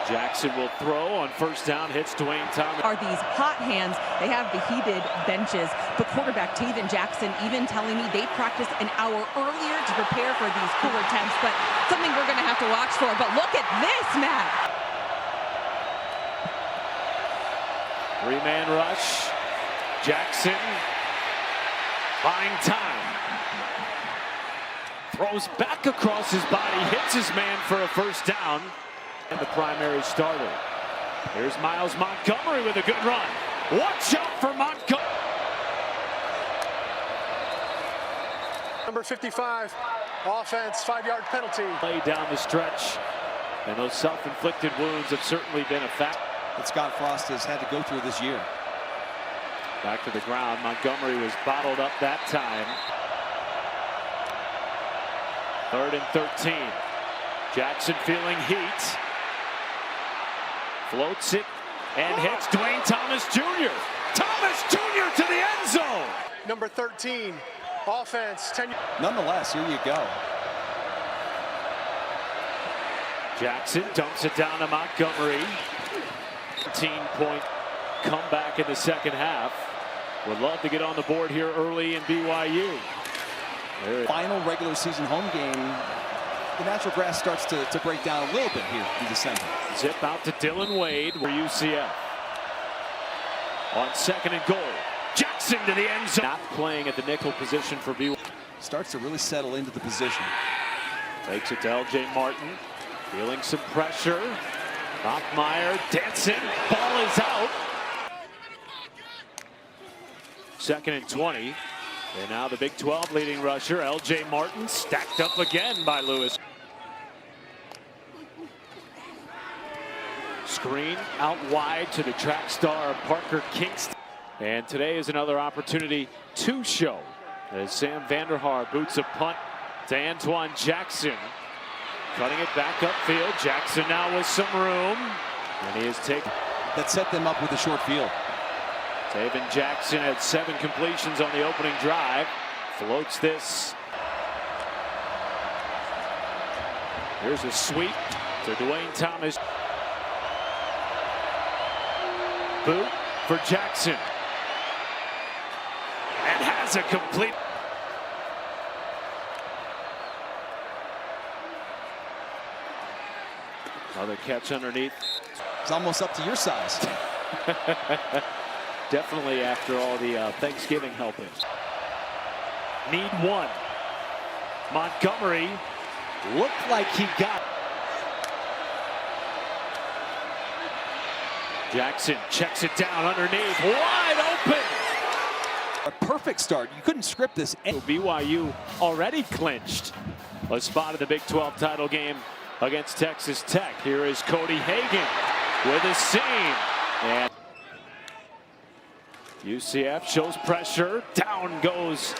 Jackson will throw on first down, hits Dwayne Thomas. Are these hot hands? They have the heated benches. The quarterback, Taven Jackson, even telling me they practiced an hour earlier to prepare for these cooler temps, but something we're going to have to watch for. But look at this, Matt. Three-man rush. Jackson buying time. Throws back across his body, hits his man for a first down. And the primary starter. Here's Miles Montgomery with a good run. Watch out for Montgomery. Number 55, offense, 5-yard penalty. Play down the stretch. And those self-inflicted wounds have certainly been a fact that Scott Frost has had to go through this year. Back to the ground. Montgomery was bottled up that time. 3rd and 13. Jackson feeling heat. Floats it and hits Dwayne Thomas Jr. Thomas Jr. to the end zone. Number 13, offense, 10. Nonetheless, here you go. Jackson dumps it down to Montgomery. 13-point comeback in the second half. Would love to get on the board here early in BYU. Final regular season home game. The natural grass starts to break down a little bit here in December. Zip out to Dylan Wade for UCF. On 2nd and goal. Jackson to the end zone. Not playing at the nickel position for BYU. Starts to really settle into the position. Takes it to LJ Martin. Feeling some pressure. Bachmeier dancing. Ball is out. 2nd and 20. And now the Big 12 leading rusher, LJ Martin, stacked up again by Lewis. Screen out wide to the track star Parker Kingston. And today is another opportunity to show as Sam Vanderhaar boots a punt to Antoine Jackson. Cutting it back upfield. Jackson now with some room. And he has taken. That set them up with a short field. Taven Jackson had 7 completions on the opening drive. Floats this. Here's a sweep to Dwayne Thomas. Boot for Jackson. And has a complete. Another catch underneath. It's almost up to your size. Definitely after all the Thanksgiving helpings. Need one. Montgomery looked like he got. Jackson checks it down underneath. Wide open. A perfect start. You couldn't script this. BYU already clinched a spot in the Big 12 title game against Texas Tech. Here is Cody Hagan with a seam. And UCF shows pressure. Down goes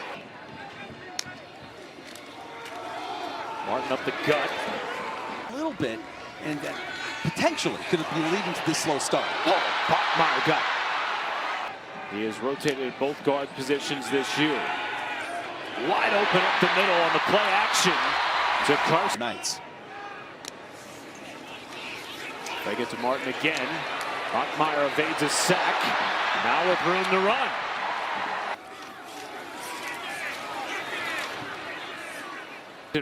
Martin up the gut. A little bit, and that potentially could be leading to this slow start. Oh, Bachmeier got it. He has rotated both guard positions this year. Wide open up the middle on the play action to Carson. Knights. They get to Martin again. Bachmeier evades a sack. Now with room to run.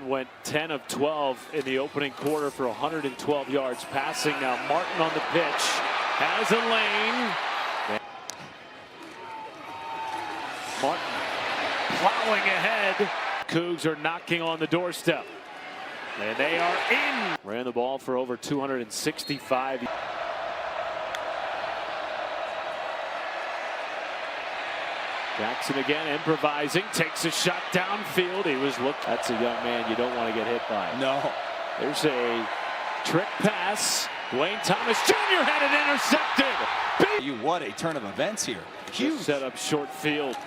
Went 10 of 12 in the opening quarter for 112 yards passing. Now Martin on the pitch. Has a lane. Martin plowing ahead. Cougs are knocking on the doorstep. And they are in. Ran the ball for over 265. Jackson again improvising, takes a shot downfield. He was looked. That's a young man you don't want to get hit by. No. There's a trick pass. Dwayne Thomas Jr. had it intercepted. What a turn of events here. Huge set up short field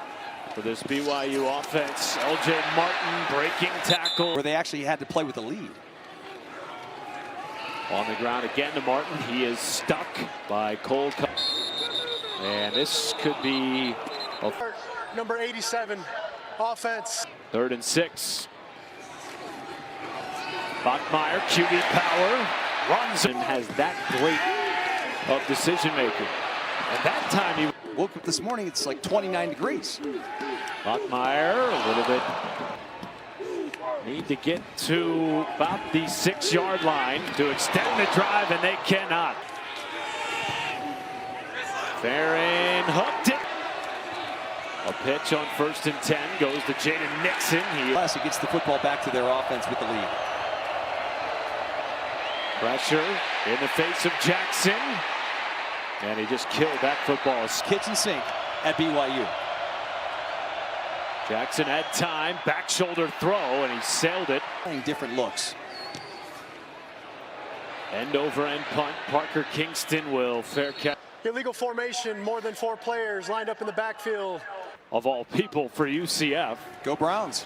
for this BYU offense. LJ Martin breaking tackle. Where they actually had to play with the lead. On the ground again to Martin. He is stuck by Cole. And this could be number 87, offense. 3rd and 6. Bachmeier, QB power. runs and has that great of decision making. And that time he woke up this morning, it's like 29 degrees. Bachmeier a little bit. Need to get to about the 6-yard line to extend the drive, and they cannot. Farron hooked it. A pitch on 1st and 10 goes to Jaden Nixon. He gets the football back to their offense with the lead. Pressure in the face of Jackson. And he just killed that football. Kitchen sink at BYU. Jackson had time, back shoulder throw, and he sailed it. Playing different looks. End over end punt. Parker Kingston will fair catch. Illegal formation, more than 4 players lined up in the backfield. Of all people for UCF. Go Browns.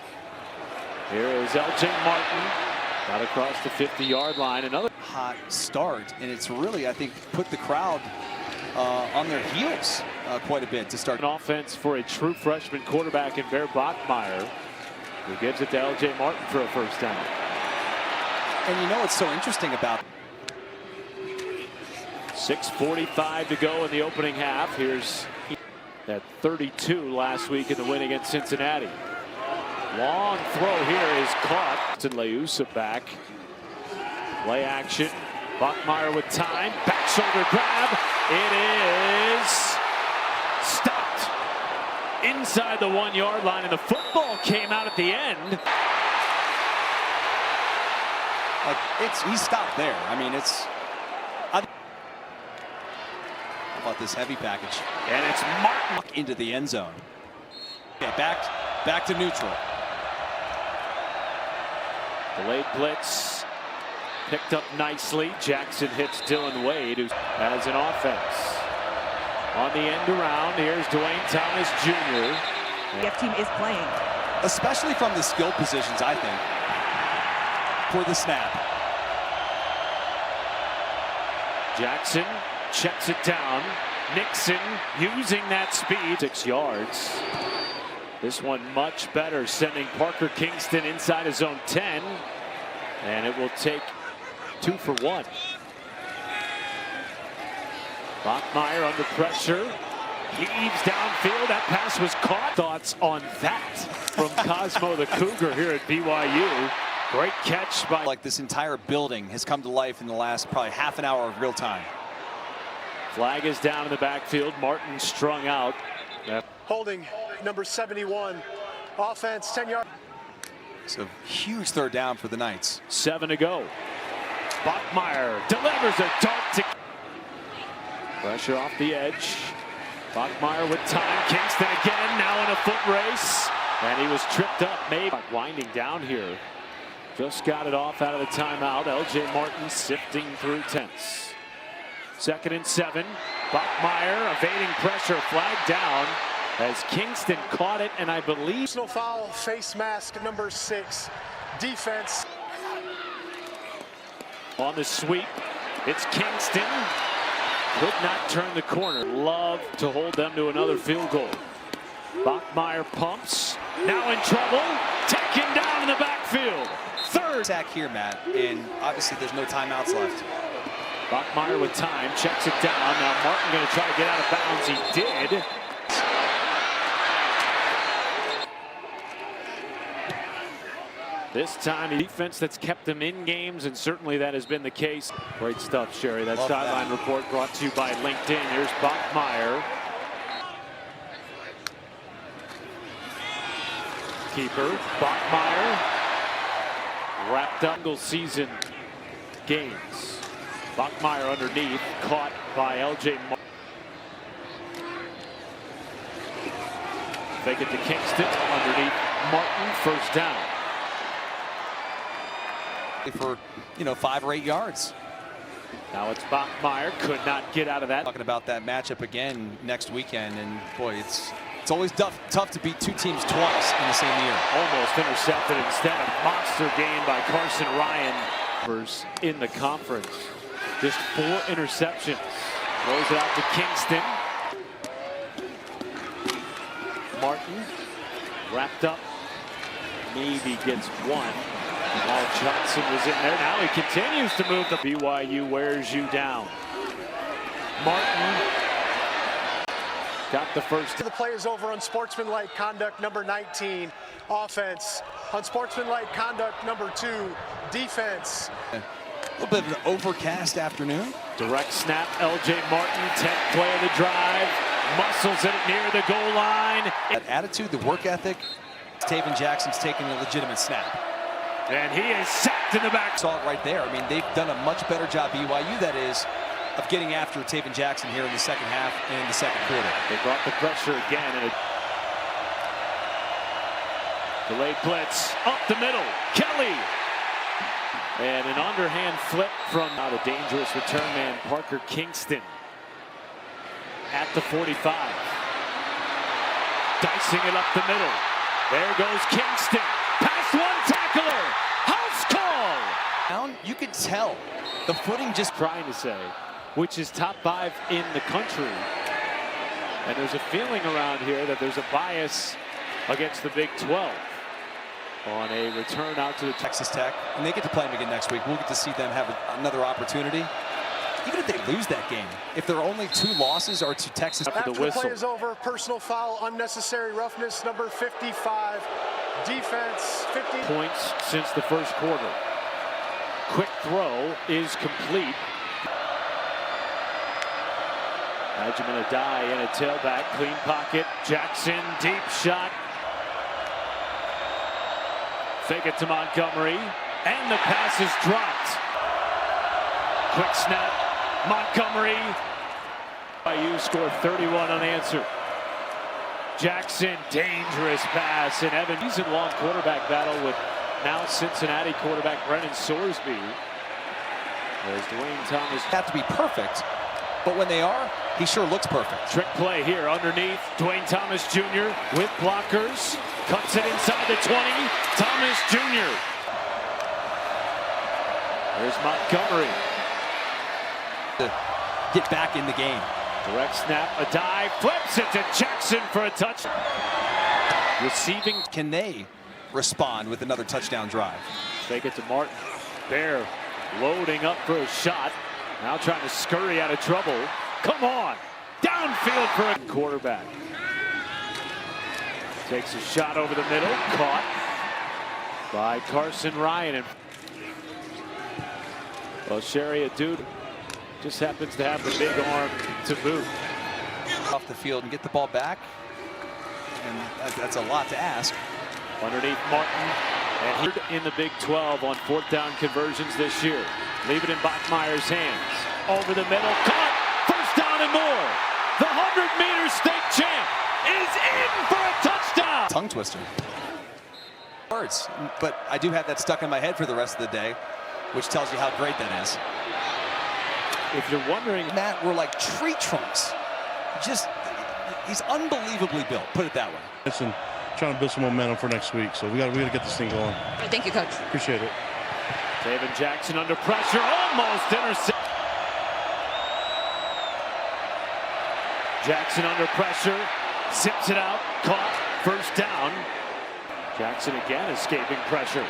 Here is LJ Martin. Got across the 50-yard line. Another hot start, and it's really, I think, put the crowd on their heels quite a bit to start. An offense for a true freshman quarterback in Bear Bachmeier, who gives it to LJ Martin for a first down. And you know what's so interesting about 6:45 to go in the opening half. Here's that 32 last week in the win against Cincinnati. Long throw here is caught. And Leusa back. Play action. Bachmeier with time. Back shoulder grab. It is stopped inside the 1-yard line, and the football came out at the end. He's stopped there. I mean, how about this heavy package? And it's Martin into the end zone. Yeah, back to neutral. Delayed blitz. Picked up nicely. Jackson hits Dylan Wade, who has an offense. On the end around, here's Dwayne Thomas Jr. The UCF team is playing. Especially from the skill positions, I think, for the snap. Jackson checks it down. Nixon using that speed. 6 yards. This one much better, sending Parker Kingston inside his own 10. And it will take 2 for 1. Bachmeier under pressure. Heaves downfield. That pass was caught. Thoughts on that from Cosmo the Cougar here at BYU. Great catch by. Like this entire building has come to life in the last probably half an hour of real time. Flag is down in the backfield. Martin strung out. Holding number 71. Offense 10 yards. So huge 3rd down for the Knights. 7 to go. Bachmeier delivers a dart to. Pressure off the edge. Bachmeier with time. Kingston again, now in a foot race. And he was tripped up, maybe. Winding down here. Just got it off out of the timeout. LJ Martin sifting through tenths. 2nd and 7. Bachmeier evading pressure, flag down as Kingston caught it, and I believe. Personal foul, face mask number 6. Defense. On the sweep, it's Kingston. Could not turn the corner. Love to hold them to another field goal. Bachmeier pumps. Now in trouble. Taken down in the backfield. 3rd. Sack here, Matt, and obviously there's no timeouts left. Bachmeier with time, checks it down. Now Martin going to try to get out of bounds. He did. This time, the defense that's kept them in games, and certainly that has been the case. Great stuff, Sherry. That sideline report brought to you by LinkedIn. Here's Bachmeier. Keeper, Bachmeier. Wrapped up single season games. Bachmeier underneath, caught by LJ Martin. Fake it to Kingston, underneath Martin, 1st down. For 5 or 8 yards. Now it's Bachmeier, could not get out of that. Talking about that matchup again next weekend, and boy, it's always tough to beat 2 teams twice in the same year. Almost intercepted instead. A monster game by Carson Ryan in the conference. Just 4 interceptions. Throws it out to Kingston. Martin wrapped up. Maybe gets 1. Jamal Johnson was in there. Now he continues to move. The BYU wears you down. Martin got the first. The play is over on sportsmanlike conduct number 19, offense. On sportsmanlike conduct number 2, defense. A little bit of an overcast afternoon. Direct snap, LJ Martin, 10th play of the drive. Muscles it near the goal line. That attitude, the work ethic. Taven Jackson's taking a legitimate snap. And he is sacked in the back. Saw it right there. I mean, they've done a much better job, BYU that is, of getting after Taven Jackson here in the second half and the second quarter. They brought the pressure again. And delayed blitz up the middle. Kelly. And an underhand flip from the dangerous return man, Parker Kingston. At the 45. Dicing it up the middle. There goes Kingston. Past one tackler. House call. Down, you could tell the footing just Trying to say, which is top 5 in the country. And there's a feeling around here that there's a bias against the Big 12 on a return out to the Texas Tech, and they get to play them again next week. We'll get to see them have another opportunity. Even if they lose that game, if their only 2 losses are to Texas. After the play is over, personal foul, unnecessary roughness, number 55, defense, 50. Points since the first quarter. Quick throw is complete. Benjamin Adai in a tailback, clean pocket. Jackson, deep shot. Fake it to Montgomery, and the pass is dropped. Quick snap, Montgomery. BYU scored 31 unanswered. Jackson, dangerous pass, and Evan. He's in long quarterback battle with now Cincinnati quarterback Brennan Sorsby. As Dwayne Thomas Have to be perfect, but when they are, he sure looks perfect. Trick play here underneath. Dwayne Thomas Jr. with blockers. Cuts it inside the 20. Thomas Jr. There's Montgomery. To get back in the game. Direct snap. A dive. Flips it to Jackson for a touch. Receiving. Can they respond with another touchdown drive? Fake it to Martin. Bear loading up for a shot. Now trying to scurry out of trouble. Come on. Downfield for a quarterback. Takes a shot over the middle. Caught by Carson Ryan. And well, Sherry, a dude just happens to have the big arm to boot. Off the field and get the ball back. And that's a lot to ask. Underneath Martin. And he in the Big 12 on 4th down conversions this year. Leave it in Bachmeier's hands. Over the middle. Caught. First down and more. The 100-meter state champ is in for a touchdown. Tongue twister. Words. But I do have that stuck in my head for the rest of the day, which tells you how great that is. If you're wondering, Matt, we're like tree trunks. Just, he's unbelievably built. Put it that way. Listen, trying to build some momentum for next week, so we got to get this thing going. Thank you, Coach. Appreciate it. Taven Jackson under pressure, almost intercepted. Jackson under pressure, zips it out, caught, first down. Jackson again escaping pressure.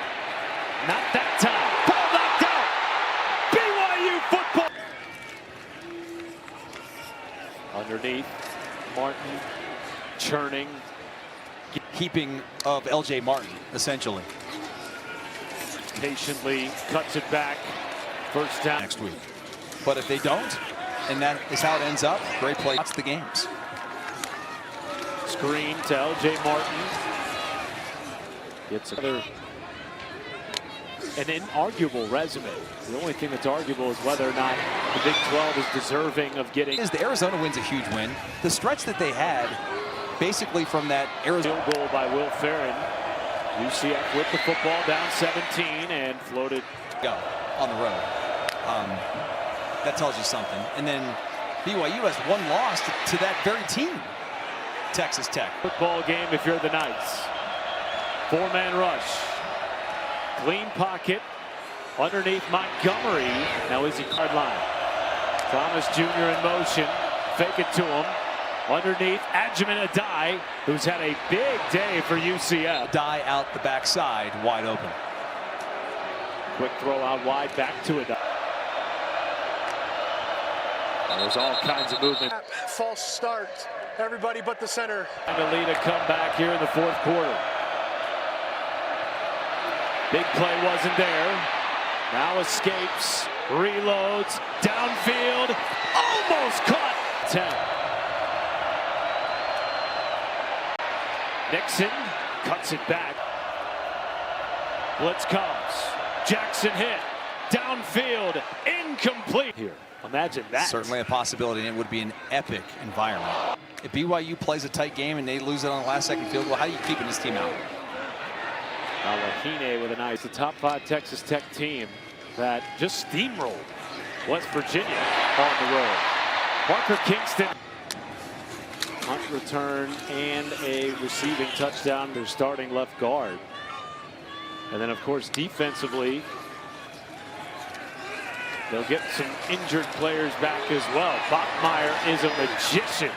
Not that time. Ball knocked out. BYU football. Underneath, Martin churning. Heaping of LJ Martin, essentially. Patiently cuts it back. First down. Next week. But if they don't, and that is how it ends up, great play. That's the games. Screen to LJ Martin. Gets another, an inarguable resume. The only thing that's arguable is whether or not the Big 12 is deserving of getting. The Arizona win's a huge win. The stretch that they had, basically from that Arizona Field goal by Will Ferrin. UCF with the football down 17 and floated. go on the road. That tells you something. And then BYU has one loss to that very team, Texas Tech. Football game if you're the Knights. 4-man rush. Clean pocket. Underneath Montgomery. Now is he card line. Thomas Jr. in motion. Fake it to him. Underneath Adjamin Adai, who's had a big day for UCF. Die out the backside, wide open. Quick throw out wide, back to it. There's all kinds of movement. False start. Everybody but the center. And to lead a comeback here in the fourth quarter. Big play wasn't there. Now escapes, reloads, downfield, almost caught. 10. Nixon cuts it back. Blitz comes. Jackson hit. Downfield, incomplete. Here, imagine that. Certainly a possibility, and it would be an epic environment. If BYU plays a tight game and they lose it on the last-second field goal, how are you keeping this team out? Alahine with a nice, the top 5 Texas Tech team that just steamrolled West Virginia on the road. Parker Kingston. Punt return and a receiving touchdown. Their starting left guard. And then, of course, defensively, they'll get some injured players back as well. Bachmeier is a magician.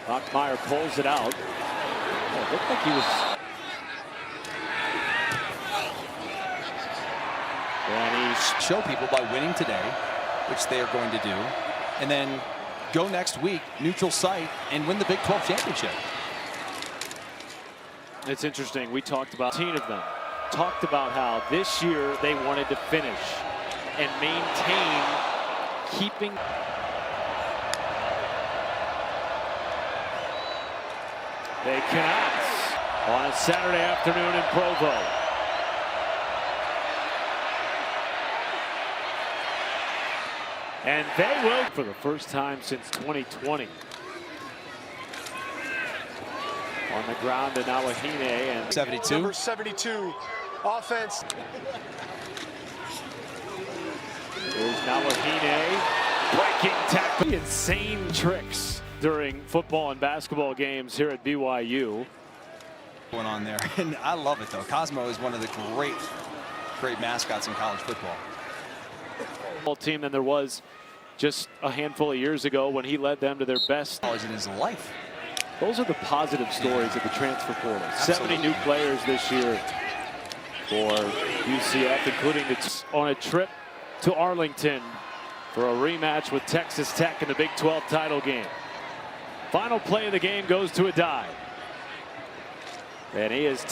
Bachmeier pulls it out. Oh, looked like he was. And he's Show people by winning today, which they are going to do, and then go next week, neutral site, and win the Big 12 championship. It's interesting. We talked about 10 of them. Talked about how this year they wanted to finish and maintain keeping. They cannot on a Saturday afternoon in Provo. And they will for the first time since 2020. On the ground to Alahine and 72. Number 72, offense. There's Alahine breaking tackle. Insane tricks during football and basketball games here at BYU. Going on there, and I love it though. Cosmo is one of the great mascots in college football. Team than there was just a handful of years ago when he led them to their best College in his life. Those are the positive stories of the transfer portal. Absolutely. 70 new players this year for UCF, including on a trip to Arlington for a rematch with Texas Tech in the Big 12 title game. Final play of the game goes to a dive. And he is